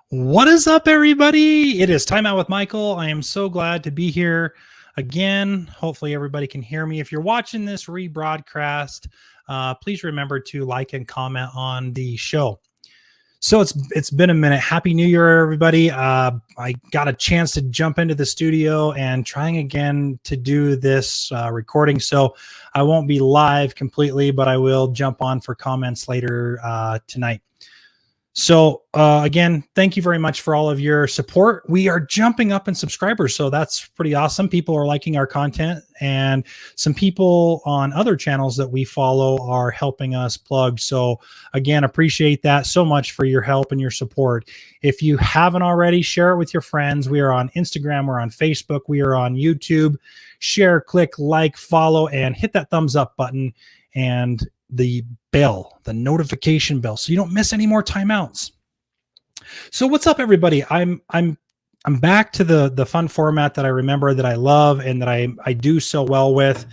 What is up, everybody? It is Time Out with Michael. I am so glad to be here again. Hopefully, everybody can hear me. If you're watching this rebroadcast, please remember to like and comment on the show. So it's been a minute. Happy New Year, everybody. I got a chance to jump into the studio and trying again to do this recording. So I won't be live completely, but I will jump on for comments later tonight. So again, thank you very much for all of your support. We are jumping up in subscribers, so that's pretty awesome. People are liking our content, and some people on other channels that we follow are helping us plug. So again, appreciate that so much for your help and your support. If you haven't already, share it with your friends. We are on Instagram, we're on Facebook, we are on YouTube. Share, click, like, follow, and hit that thumbs up button and the bell, the notification bell, so you don't miss any more timeouts. So what's up, everybody? I'm back to the fun format that I remember, that I love, and that I do so well with,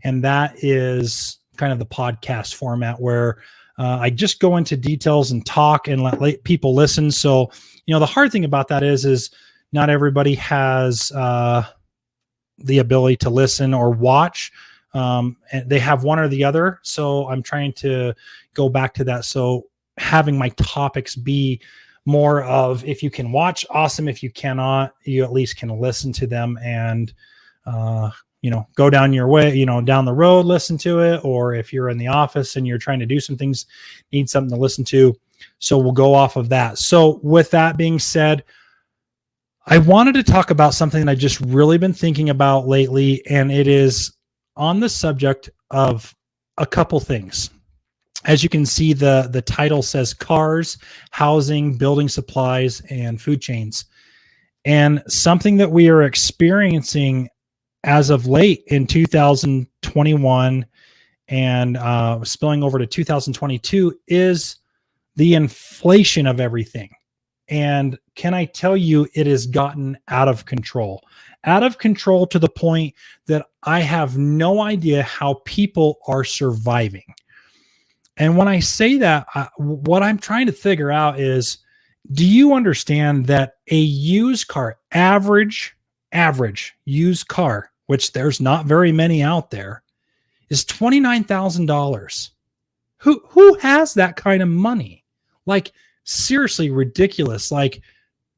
and that is kind of the podcast format where I just go into details and talk and let people listen. So the hard thing about that is not everybody has the ability to listen or watch. And they have one or the other. So I'm trying to go back to that. So having my topics be more of, if you can watch, awesome. If you cannot, you at least can listen to them and, go down your way, down the road, listen to it. Or if you're in the office and you're trying to do some things, need something to listen to. So we'll go off of that. So with that being said, I wanted to talk about something that I've just really been thinking about lately, and it is on the subject of a couple things. As you can see, the title says cars, housing, building supplies, and food chains. And something that we are experiencing as of late in 2021 and spilling over to 2022 is the inflation of everything. And can I tell you, it has gotten out of control to the point that I have no idea how people are surviving. And when I say that, what I'm trying to figure out is, do you understand that a used car, average used car, which there's not very many out there, is $29,000? Who has that kind of money? Like, seriously ridiculous. Like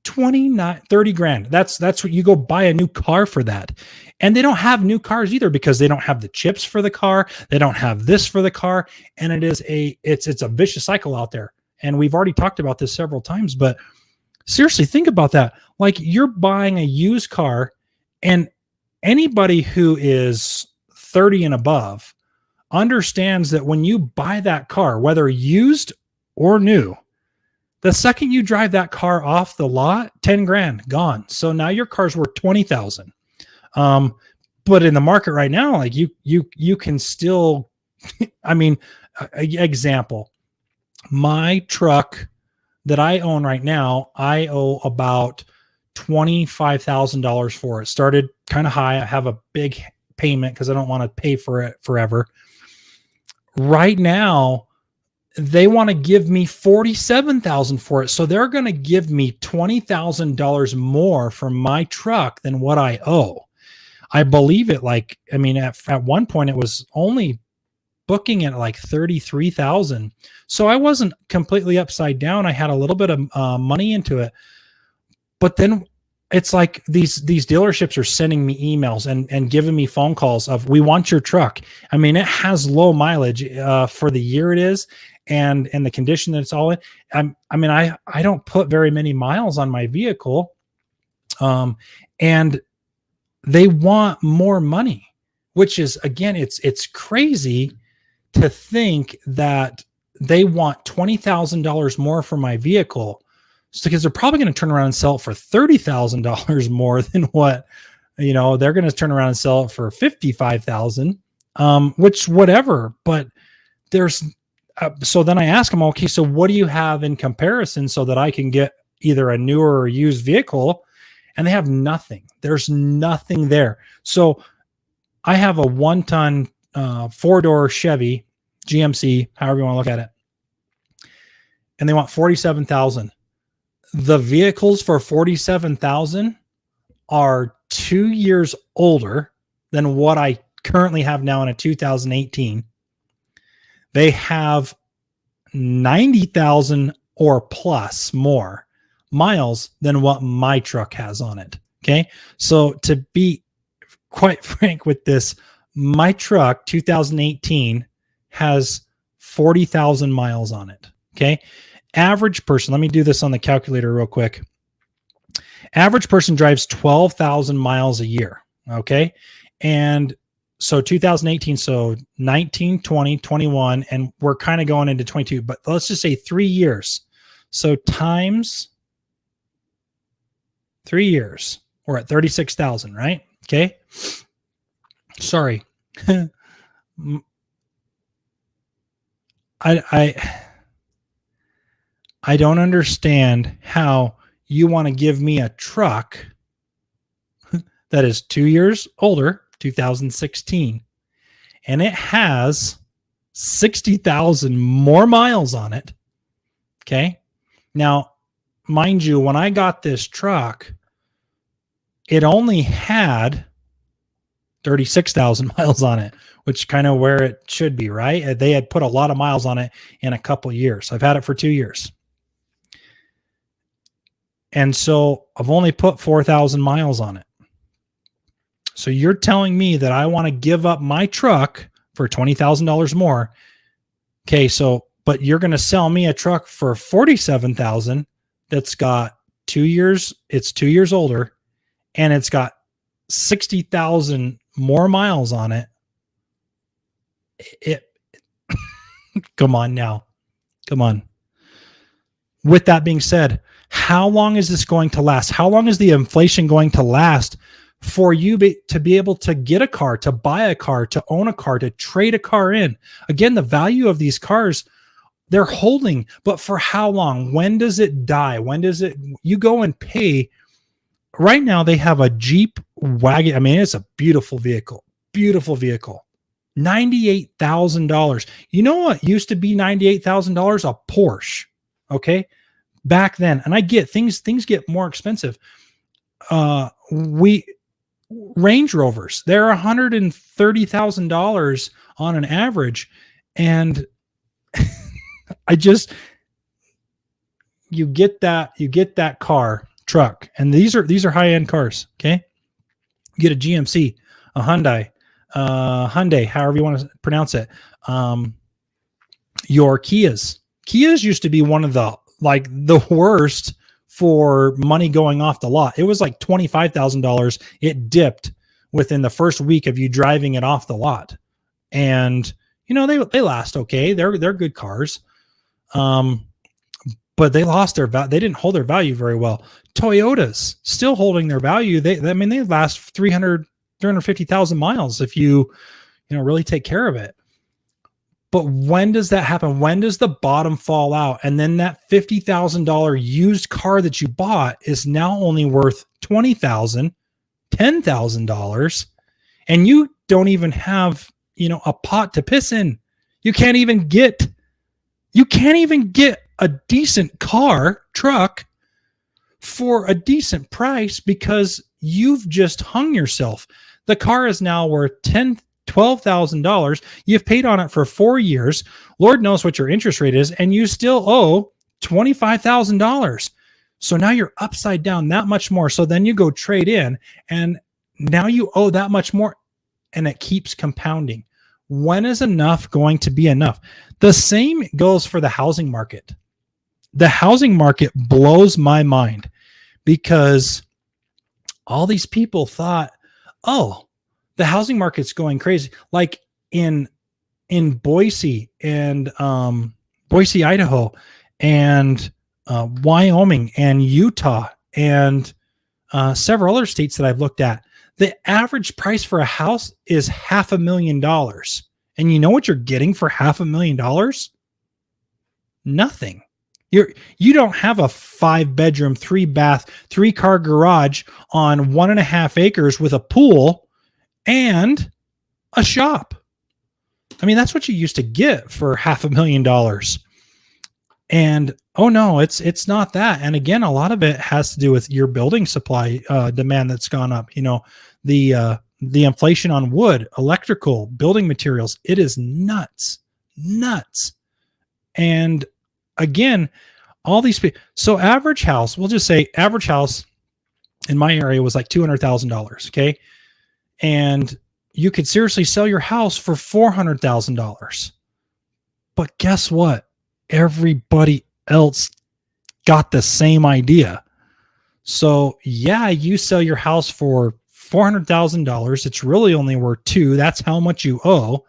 30 grand. That's what you go buy a new car for that. And they don't have new cars either, because they don't have the chips for the car. They don't have this for the car. And it's a vicious cycle out there. And we've already talked about this several times, but seriously, think about that. Like, you're buying a used car, and anybody who is 30 and above understands that when you buy that car, whether used or new, the second you drive that car off the lot, 10 grand gone. So now your car's worth 20,000. But in the market right now, like you can still, example, my truck that I own right now, I owe about $25,000 for it. Started kind of high. I have a big payment because I don't want to pay for it forever. Right now, they want to give me $47,000 for it. So they're going to give me $20,000 more for my truck than what I owe. I believe it. At one point it was only booking at like $33,000. So I wasn't completely upside down. I had a little bit of money into it, but then it's like these dealerships are sending me emails and giving me phone calls of, we want your truck. I mean, it has low mileage for the year it is, and the condition that it's all in. I don't put very many miles on my vehicle, and they want more money, which is, again, it's crazy to think that they want $20,000 more for my vehicle, because they're probably going to turn around and sell it for $30,000 more than what, they're going to turn around and sell it for $55,000, which whatever. But there's, so then I ask them, okay, so what do you have in comparison so that I can get either a newer or used vehicle? And they have nothing. There's nothing there. So I have a 1-ton 4-door Chevy GMC, however you want to look at it, and they want $47,000. the vehicles for 47,000 are 2 years older than what I currently have now in a 2018. They have 90,000 or plus more miles than what my truck has on it. Okay. So to be quite frank with this, my truck 2018 has 40,000 miles on it. Okay. Average person, let me do this on the calculator real quick. Average person drives 12,000 miles a year. Okay. And so 2018, so 19, 20, 21, and we're kind of going into 22, but let's just say 3 years. So times 3 years, we're at 36,000, right? Okay. Sorry. I don't understand how you want to give me a truck that is 2 years older, 2016, and it has 60,000 more miles on it. Okay. Now, mind you, when I got this truck, it only had 36,000 miles on it, which kind of where it should be, right? They had put a lot of miles on it in a couple of years. I've had it for 2 years. And so I've only put 4,000 miles on it. So you're telling me that I want to give up my truck for $20,000 more. Okay. So, but you're going to sell me a truck for 47,000 that's got 2 years. It's 2 years older and it's got 60,000 more miles on it. Come on now. Come on. With that being said, how long is this going to last? How long is the inflation going to last for you to be able to get a car, to buy a car, to own a car, to trade a car in? Again, the value of these cars, they're holding, but for how long? When does it die? When does it, you go and pay? Right now they have a Jeep wagon. I mean, it's a beautiful vehicle, $98,000. You know what used to be $98,000? A Porsche. Okay. Back then. And I get things get more expensive. Range Rovers, they're $130,000 on an average. And you get that truck. And these are high-end cars. Okay. You get a GMC, a Hyundai, however you want to pronounce it. Your Kias used to be one of the worst for money going off the lot. It was like $25,000. It dipped within the first week of you driving it off the lot. And they last okay. They're good cars. But they lost their value. They didn't hold their value very well. Toyotas still holding their value. They last 350,000 miles if you really take care of it. But when does that happen? When does the bottom fall out? And then that $50,000 used car that you bought is now only worth $20,000, $10,000, and you don't even have, a pot to piss in. You can't even get a decent truck for a decent price because you've just hung yourself. The car is now worth $12,000. You've paid on it for 4 years. Lord knows what your interest rate is, and you still owe $25,000. So now you're upside down that much more. So then you go trade in, and now you owe that much more, and it keeps compounding. When is enough going to be enough? The same goes for the housing market. The housing market blows my mind because all these people thought, oh, the housing market's going crazy. Like in Boise and Boise, Idaho, and Wyoming and Utah and several other states that I've looked at, the average price for a house is $500,000. And you know what you're getting for $500,000? Nothing. You don't have a 5-bedroom, 3-bath, 3-car garage on 1.5 acres with a pool and a shop. I mean, that's what you used to get for $500,000. And oh no, it's not that. And again, a lot of it has to do with your building supply demand that's gone up. The inflation on wood, electrical, building materials, it is nuts, nuts. And again, all these people. So average house, we'll just say average house in my area was like $200,000. Okay, and you could seriously sell your house for $400,000. But guess what? Everybody else got the same idea. So yeah, you sell your house for $400,000. It's really only worth $2. That's how much you owe.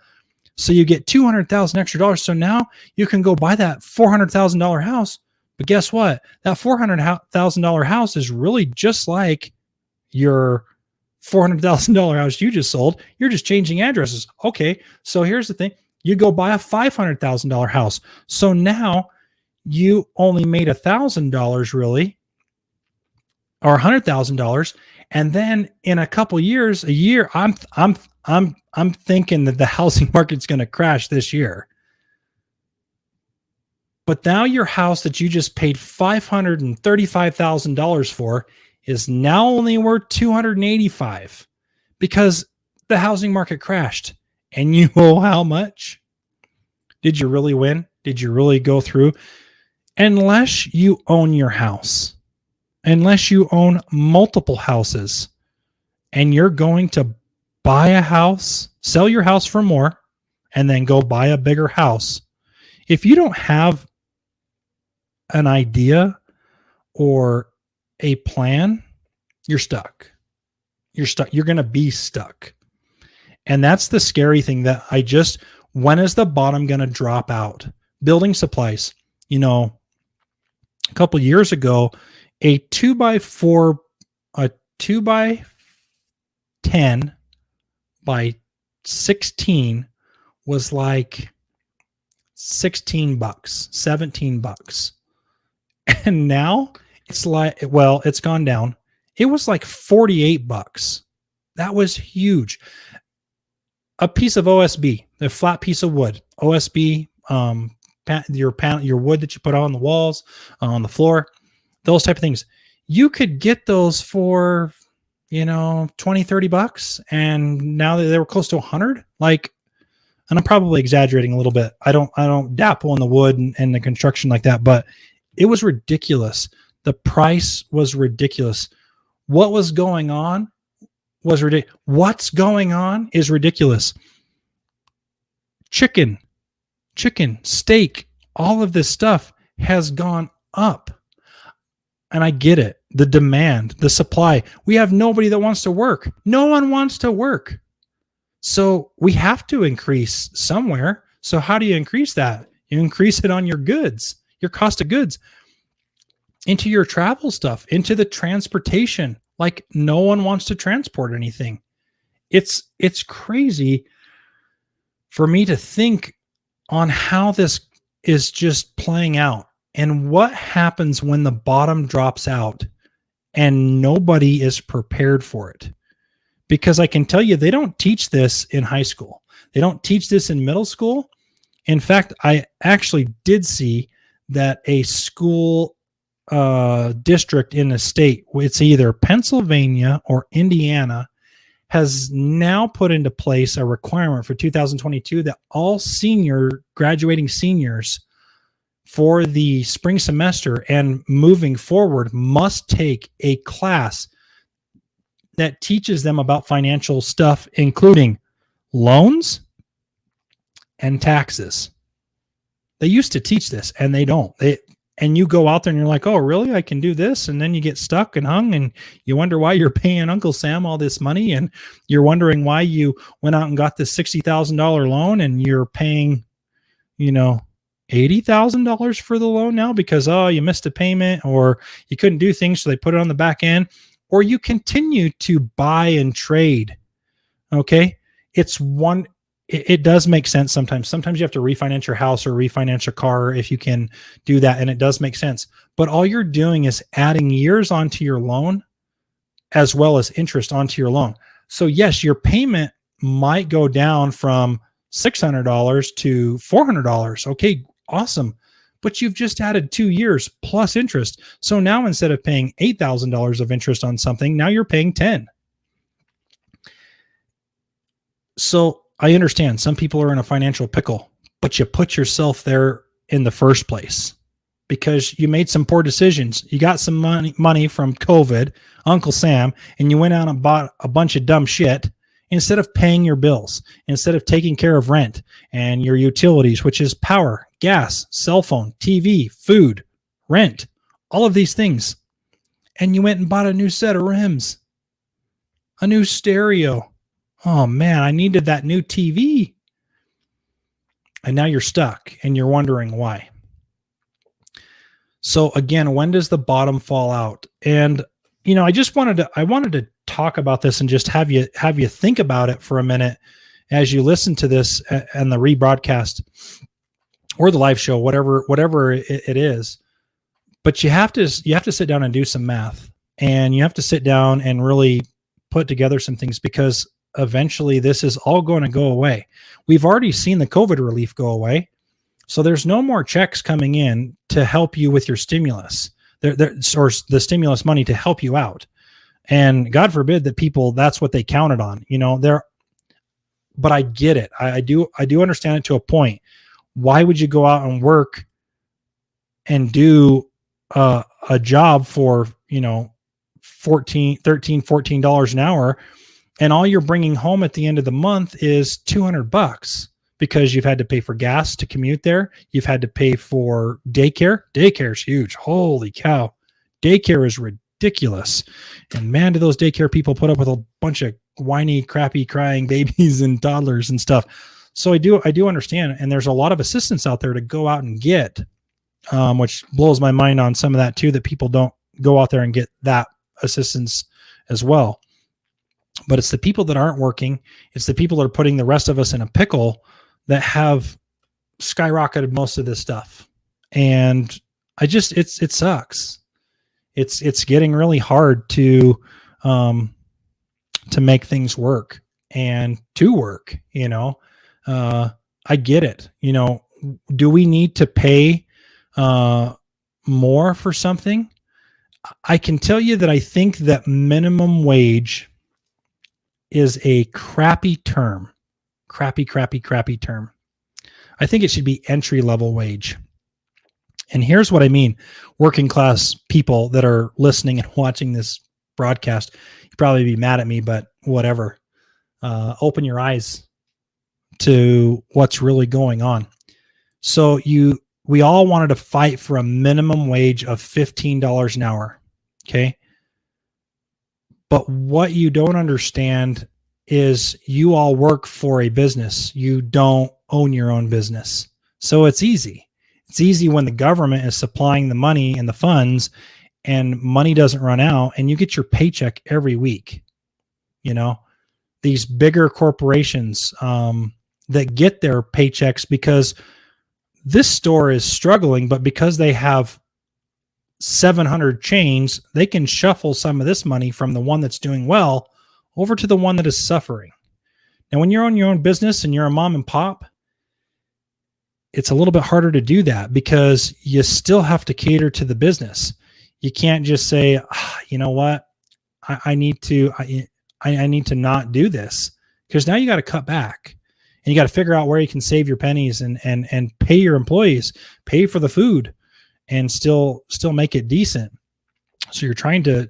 So you get $200,000 extra dollars. So now you can go buy that $400,000 house. But guess what? That $400,000 house is really just like your $400,000 house you just sold. You're just changing addresses. Okay. So here's the thing. You go buy a $500,000 house. So now you only made $1,000 really, or $100,000. And then in a couple years, a year, I'm thinking that the housing market's going to crash this year. But now your house that you just paid $535,000 for is now only worth $285 because the housing market crashed. And you owe how much? Did you really win? Did you really go through? Unless you own your house, unless you own multiple houses, and you're going to buy a house, sell your house for more, and then go buy a bigger house. If you don't have an idea or a plan, you're stuck. You're stuck. You're going to be stuck. And that's the scary thing that when is the bottom going to drop out? Building supplies. A couple years ago, a 2x4, a 2x10 by 16 was like $16, $17. And now it's like, well, it's gone down. It was like $48. That was huge. A piece of OSB, a flat piece of wood, OSB, your wood that you put on the walls, on the floor, those type of things. You could get those for, $20-$30, and now they were close to 100. And I'm probably exaggerating a little bit. I don't dabble in the wood and the construction like that, but it was ridiculous. The price was ridiculous. What was going on was ridiculous. What's going on is ridiculous. Chicken, steak, all of this stuff has gone up. And I get it. The demand, the supply. We have nobody that wants to work. No one wants to work. So we have to increase somewhere. So how do you increase that? You increase it on your goods, your cost of goods, into your travel stuff, into the transportation. Like no one wants to transport anything. It's crazy for me to think on how this is just playing out and what happens when the bottom drops out and nobody is prepared for it. Because I can tell you, they don't teach this in high school. They don't teach this in middle school. In fact, I actually did see that a school district in a state, it's either Pennsylvania or Indiana, has now put into place a requirement for 2022 that all graduating seniors for the spring semester and moving forward must take a class that teaches them about financial stuff, including loans and taxes. They used to teach this and they don't. And you go out there and you're like, oh, really? I can do this. And then you get stuck and hung and you wonder why you're paying Uncle Sam all this money. And you're wondering why you went out and got this $60,000 loan and you're paying, $80,000 for the loan now because, you missed a payment or you couldn't do things. So they put it on the back end, or you continue to buy and trade. Okay. It does make sense sometimes. Sometimes you have to refinance your house or refinance your car if you can do that. And it does make sense. But all you're doing is adding years onto your loan as well as interest onto your loan. So yes, your payment might go down from $600 to $400. Okay, awesome. but you've just added 2 years plus interest. So now instead of paying $8,000 of interest on something, now you're paying 10. So I understand some people are in a financial pickle, but you put yourself there in the first place because you made some poor decisions. You got some money from COVID, Uncle Sam, and you went out and bought a bunch of dumb shit instead of paying your bills, instead of taking care of rent and your utilities, which is power, gas, cell phone, TV, food, rent, all of these things. And you went and bought a new set of rims, a new stereo. Oh man, I needed that new TV. And now you're stuck and you're wondering why. So again, when does the bottom fall out? And you know, I wanted to talk about this and just have you think about it for a minute as you listen to this and the rebroadcast or the live show, whatever it is. But you have to sit down and do some math, and you have to sit down and really put together some things, because eventually this is all going to go away. We've already seen the COVID relief go away. So there's no more checks coming in to help you with your stimulus, or the stimulus money to help you out. And God forbid that people, that's what they counted on, you know, but I get it. I do understand it to a point. Why would you go out and work and do a job for, you know, $14 an hour, and all you're bringing home at the end of the month is $200 because you've had to pay for gas to commute there. You've had to pay for daycare. Daycare is huge. Holy cow. Daycare is ridiculous. And man, do those daycare people put up with a bunch of whiny, crappy, crying babies and toddlers and stuff. So I do understand. And there's a lot of assistance out there to go out and get, which blows my mind on some of that too, that people don't go out there and get that assistance as well. But it's the people that aren't working. It's the people that are putting the rest of us in a pickle that have skyrocketed most of this stuff. And it sucks. It's getting really hard to make things work and to work, you know. I get it. You know, do we need to pay more for something? I can tell you that I think that minimum wage is a crappy term. Crappy term. I think it should be entry-level wage. And here's what I mean. Working class people that are listening and watching this broadcast, you'd probably be mad at me, but whatever. Open your eyes to what's really going on. So we all wanted to fight for a minimum wage of $15 an hour. Okay. But what you don't understand is you all work for a business. You don't own your own business. So it's easy. It's easy when the government is supplying the money and the funds and money doesn't run out and you get your paycheck every week. You know, these bigger corporations that get their paychecks because this store is struggling, but because they have 700 chains, they can shuffle some of this money from the one that's doing well over to the one that is suffering. Now, when you're on your own business and you're a mom and pop, it's a little bit harder to do that because you still have to cater to the business. You can't just say, you know what, I need to not do this, because now you got to cut back and you got to figure out where you can save your pennies and pay your employees, pay for the food, and still make it decent. So you're trying to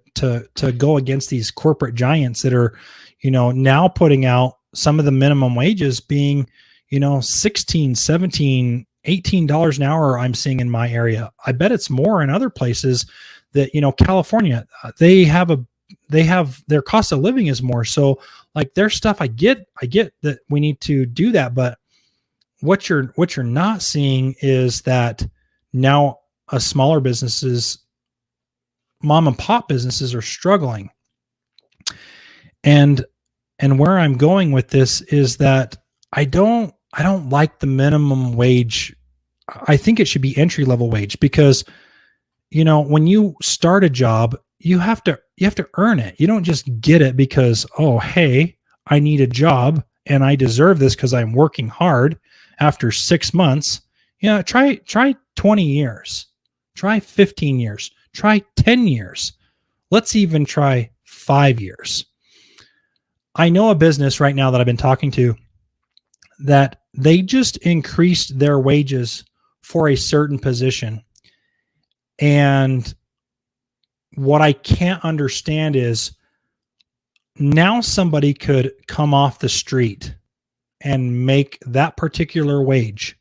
go against these corporate giants that are, you know, now putting out some of the minimum wages being, you know, $16, $17, $18 an hour I'm seeing in my area. I bet it's more in other places that, you know, California, they have their cost of living is more. So like their stuff, I get that we need to do that. But what you're not seeing is that now smaller businesses, mom and pop businesses are struggling. And where I'm going with this is that I don't like the minimum wage. I think it should be entry-level wage because, you know, when you start a job, you have to earn it. You don't just get it because, oh, hey, I need a job and I deserve this because I'm working hard after 6 months. Try 20 years, try 15 years, try 10 years. Let's even try 5 years. I know a business right now that I've been talking to that they just increased their wages for a certain position. And what I can't understand is now somebody could come off the street and make that particular wage.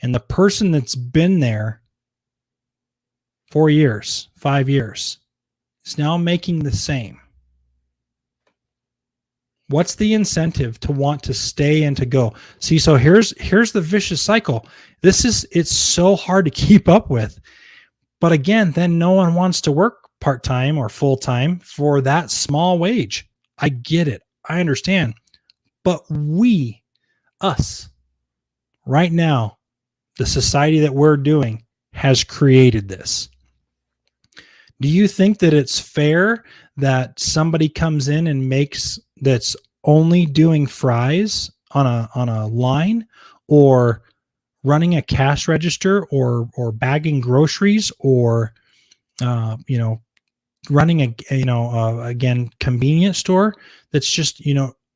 And the person that's been there 4 years, 5 years, is now making the same. What's the incentive to want to stay and to go? See, so here's the vicious cycle. It's so hard to keep up with. But again, then no one wants to work part-time or full-time for that small wage. I get it. I understand. But us, right now, the society that we're doing has created this. Do you think that it's fair that somebody comes in and that's only doing fries on a line, or running a cash register, or bagging groceries, or running again, convenience store? That's just,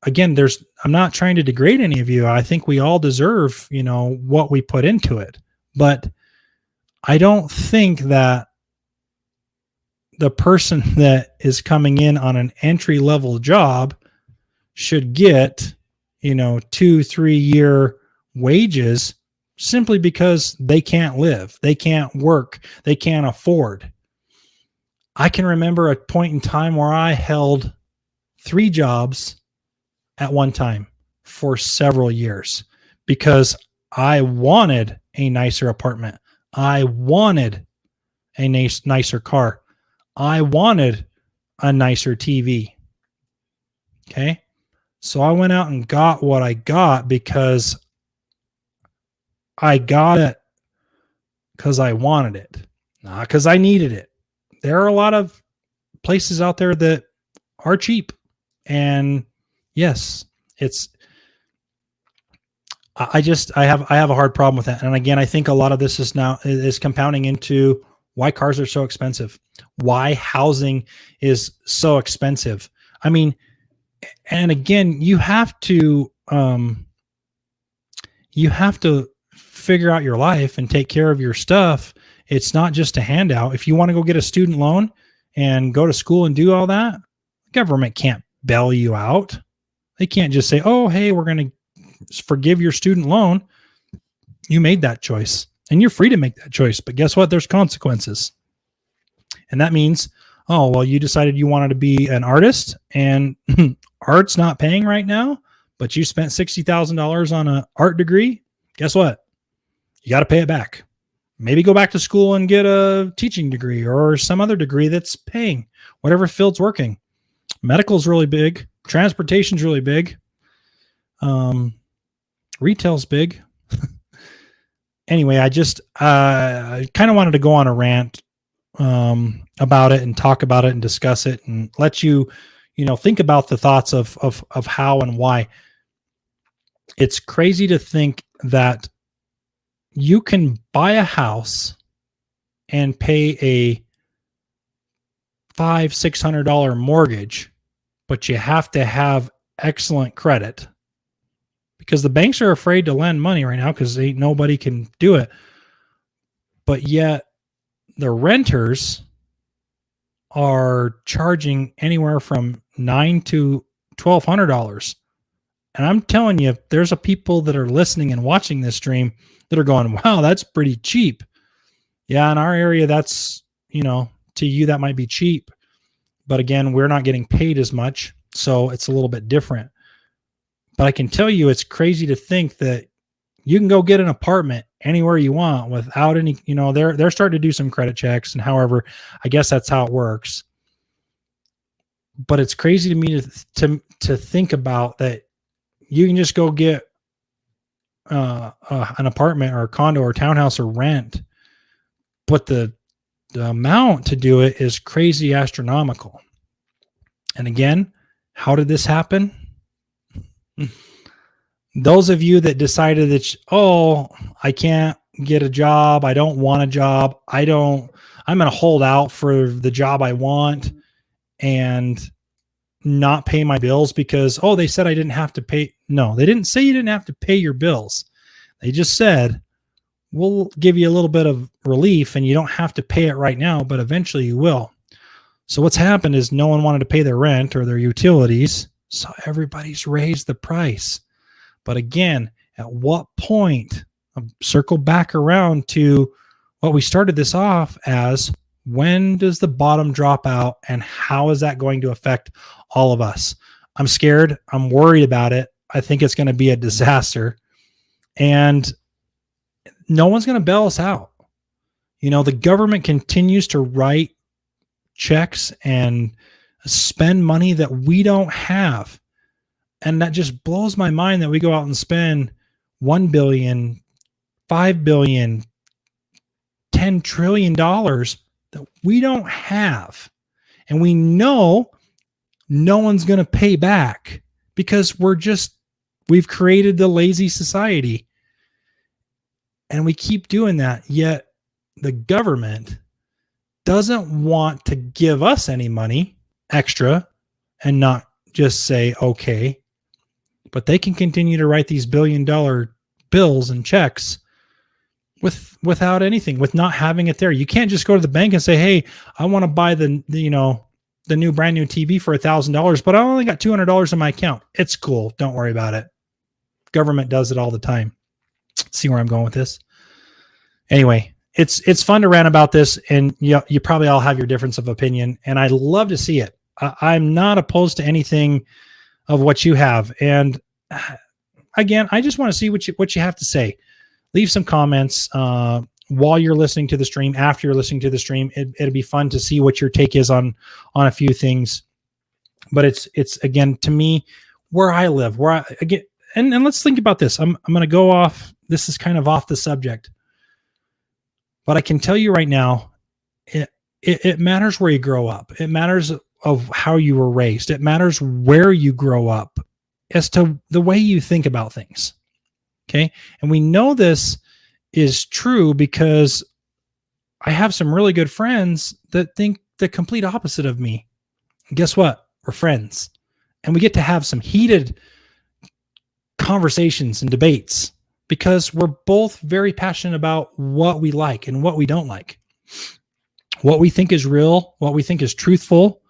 again, I'm not trying to degrade any of you. I think we all deserve, what we put into it. But I don't think that the person that is coming in on an entry level job should get, 2-3 year wages simply because they can't live, they can't work, they can't afford. I can remember a point in time where I held 3 jobs at one time for several years because I wanted a nicer apartment. I wanted a nicer car. I wanted a nicer TV. Okay. So I went out and got what I got because I got it because I wanted it, not because I needed it. There are a lot of places out there that are cheap. And yes, I have a hard problem with that. And again, I think a lot of this is compounding into why cars are so expensive, why housing is so expensive. I mean, and again, you have to figure out your life and take care of your stuff. It's not just a handout. If you want to go get a student loan and go to school and do all that, the government can't bail you out. They can't just say, oh, hey, we're going to forgive your student loan. You made that choice and you're free to make that choice. But guess what? There's consequences. And that means, oh, well, you decided you wanted to be an artist and art's not paying right now, but you spent $60,000 on an art degree. Guess what? You got to pay it back. Maybe go back to school and get a teaching degree or some other degree that's paying, whatever field's working. Medical's really big. Transportation's really big. Retail's big. Anyway, I just kind of wanted to go on a rant about it and talk about it and discuss it and let you, think about the thoughts of how and why. It's crazy to think that you can buy a house and pay a $500-$600 mortgage, but you have to have excellent credit because the banks are afraid to lend money right now because nobody can do it. But yet the renters are charging anywhere from $900 to $1,200. And I'm telling you, there's people that are listening and watching this stream that are going, wow, that's pretty cheap. Yeah, in our area, that's, to you, that might be cheap. But again, we're not getting paid as much, so it's a little bit different. But I can tell you, it's crazy to think that you can go get an apartment anywhere you want without any, they're starting to do some credit checks. And however, I guess that's how it works. But it's crazy to me to think about that you can just go get an apartment or a condo or townhouse or rent, but the amount to do it is crazy astronomical. And again, how did this happen? Those of you that decided that, I can't get a job. I don't want a job. I'm going to hold out for the job I want and not pay my bills because, oh, they said I didn't have to pay. No, they didn't say you didn't have to pay your bills. They just said, we'll give you a little bit of relief and you don't have to pay it right now, but eventually you will. So what's happened is no one wanted to pay their rent or their utilities. So everybody's raised the price. But again, at what point, circle back around to what we started this off as, when does the bottom drop out and how is that going to affect all of us? I'm scared. I'm worried about it. I think it's going to be a disaster and no one's going to bail us out. You know, the government continues to write checks and spend money that we don't have. And that just blows my mind that we go out and spend $1 billion, $5 billion, $10 trillion that we don't have. And we know no one's going to pay back because we've created the lazy society. And we keep doing that. Yet the government doesn't want to give us any money extra and not just say, okay, but they can continue to write these $1 billion bills and checks without anything, with not having it there. You can't just go to the bank and say, hey, I want to buy the new brand new TV for $1,000, but I only got $200 in my account. It's cool. Don't worry about it. Government does it all the time. See where I'm going with this? Anyway, it's fun to rant about this, and you probably all have your difference of opinion, and I love to see it. I'm not opposed to anything of what you have. And again, I just want to see what you have to say. Leave some comments while you're listening to the stream, after you're listening to the stream. It'll be fun to see what your take is on a few things. But it's again, to me, where I live, and let's think about this. I'm going to go off. This is kind of off the subject, but I can tell you right now, it matters where you grow up. It matters of how you were raised. It matters where you grow up as to the way you think about things. Okay. And we know this is true because I have some really good friends that think the complete opposite of me. And guess what? We're friends, and we get to have some heated conversations and debates because we're both very passionate about what we like and what we don't like, what we think is real, what we think is truthful,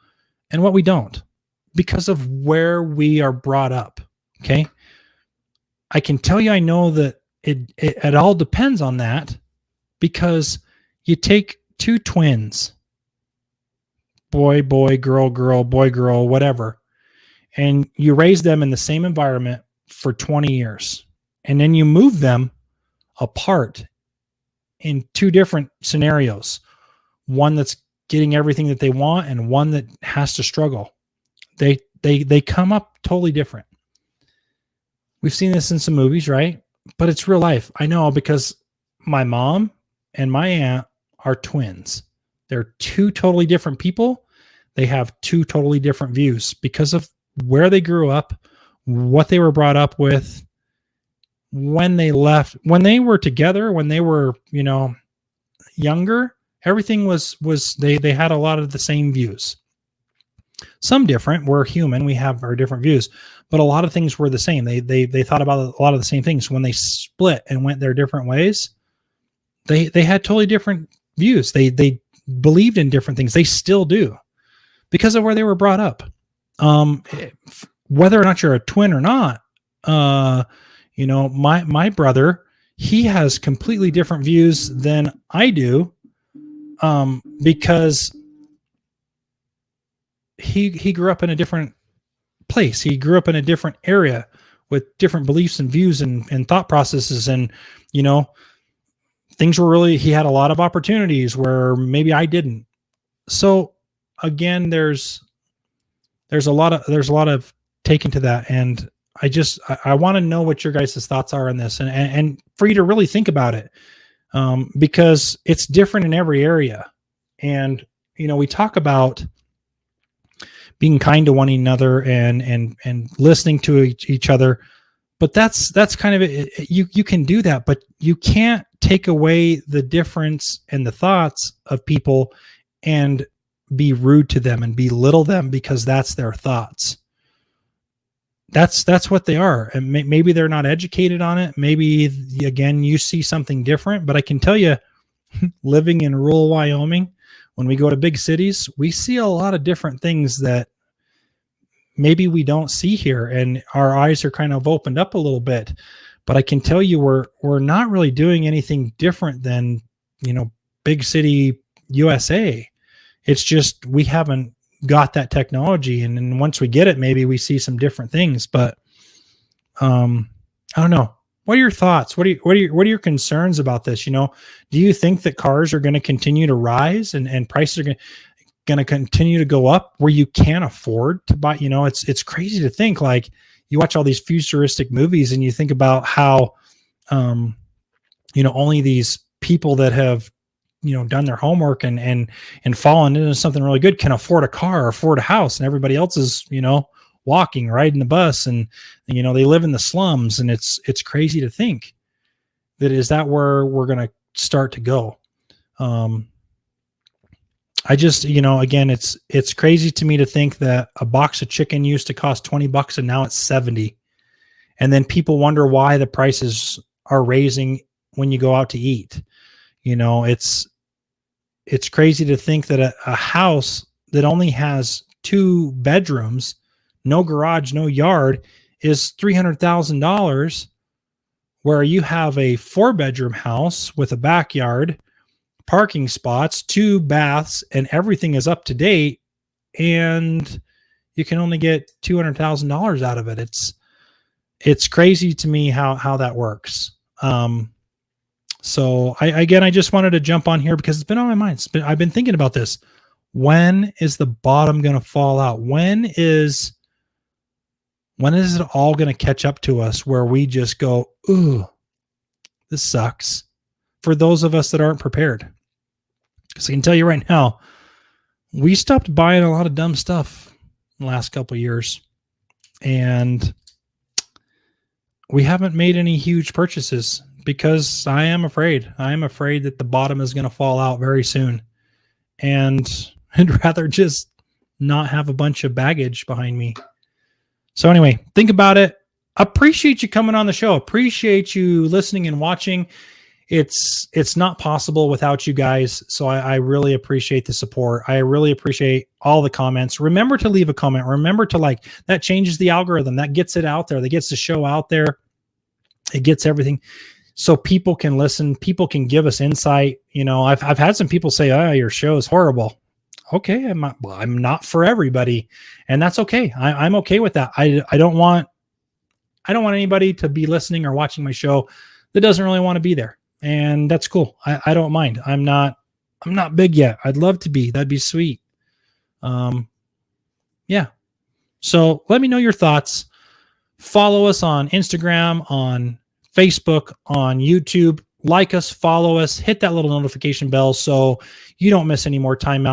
and what we don't, because of where we are brought up. Okay. I can tell you, I know that it all depends on that, because you take two twins, boy, girl, boy, whatever, and you raise them in the same environment for 20 years. And then you move them apart in two different scenarios. One that's getting everything that they want and one that has to struggle. They come up totally different. We've seen this in some movies, right? But it's real life. I know, because my mom and my aunt are twins. They're two totally different people. They have two totally different views because of where they grew up, what they were brought up with, when they left, when they were together, when they were, younger. Everything was they had a lot of the same views. Some different. We're human. We have our different views, but a lot of things were the same. They thought about a lot of the same things. When they split and went their different ways, they had totally different views. They believed in different things. They still do, because of where they were brought up. Whether or not you're a twin or not, my brother, he has completely different views than I do, because he grew up in a different place. He grew up in a different area with different beliefs and views and thought processes. And, things were really, he had a lot of opportunities where maybe I didn't. So again, there's a lot of taken to that. And I want to know what your guys' thoughts are on this, and for you to really think about it, because it's different in every area. And, we talk about being kind to one another and listening to each other, but that's kind of it. You can do that, but you can't take away the difference and the thoughts of people and be rude to them and belittle them because that's their thoughts. That's what they are. And maybe they're not educated on it. Maybe, again, you see something different, but I can tell you, living in rural Wyoming, when we go to big cities, we see a lot of different things that maybe we don't see here, and our eyes are kind of opened up a little bit. But I can tell you, we're not really doing anything different than, big city USA. It's just we haven't got that technology, and then once we get it, maybe we see some different things. But I don't know. What are your thoughts? What are your concerns about this? Do you think that cars are going to continue to rise and prices are going to continue to go up where you can't afford to buy? It's crazy to think, like, you watch all these futuristic movies and you think about how only these people that have done their homework and fallen into something really good can afford a car or afford a house, and everybody else is walking, riding the bus, and they live in the slums. And it's crazy to think that is that where we're going to start to go. I just, again, it's crazy to me to think that a box of chicken used to cost $20 and now it's 70. And then people wonder why the prices are raising when you go out to eat. It's crazy to think that a house that only has 2 bedrooms, no garage, no yard, is $300,000, where you have a 4-bedroom house with a backyard, parking spots, 2 baths, and everything is up to date, and you can only get $200,000 out of it. It's crazy to me how that works. So I just wanted to jump on here because it's been on my mind. I've been thinking about this. When is the bottom going to fall out? When is it all going to catch up to us where we just go, ooh, this sucks, for those of us that aren't prepared? Because I can tell you right now, we stopped buying a lot of dumb stuff in the last couple of years, and we haven't made any huge purchases because I am afraid that the bottom is going to fall out very soon. And I'd rather just not have a bunch of baggage behind me. So anyway, think about it. Appreciate you coming on the show. Appreciate you listening and watching. It's not possible without you guys. So I really appreciate the support. I really appreciate all the comments. Remember to leave a comment. Remember to like. That changes the algorithm. That gets it out there. That gets the show out there. It gets everything. So people can listen, people can give us insight. I've had some people say, "Oh, your show is horrible." Okay, I'm not for everybody, and that's okay. I'm okay with that. I don't want anybody to be listening or watching my show that doesn't really want to be there, and that's cool. I don't mind. I'm not big yet. I'd love to be. That'd be sweet. Yeah. So let me know your thoughts. Follow us on Instagram, on Facebook, on YouTube. Like us, follow us, hit that little notification bell so you don't miss any more time out.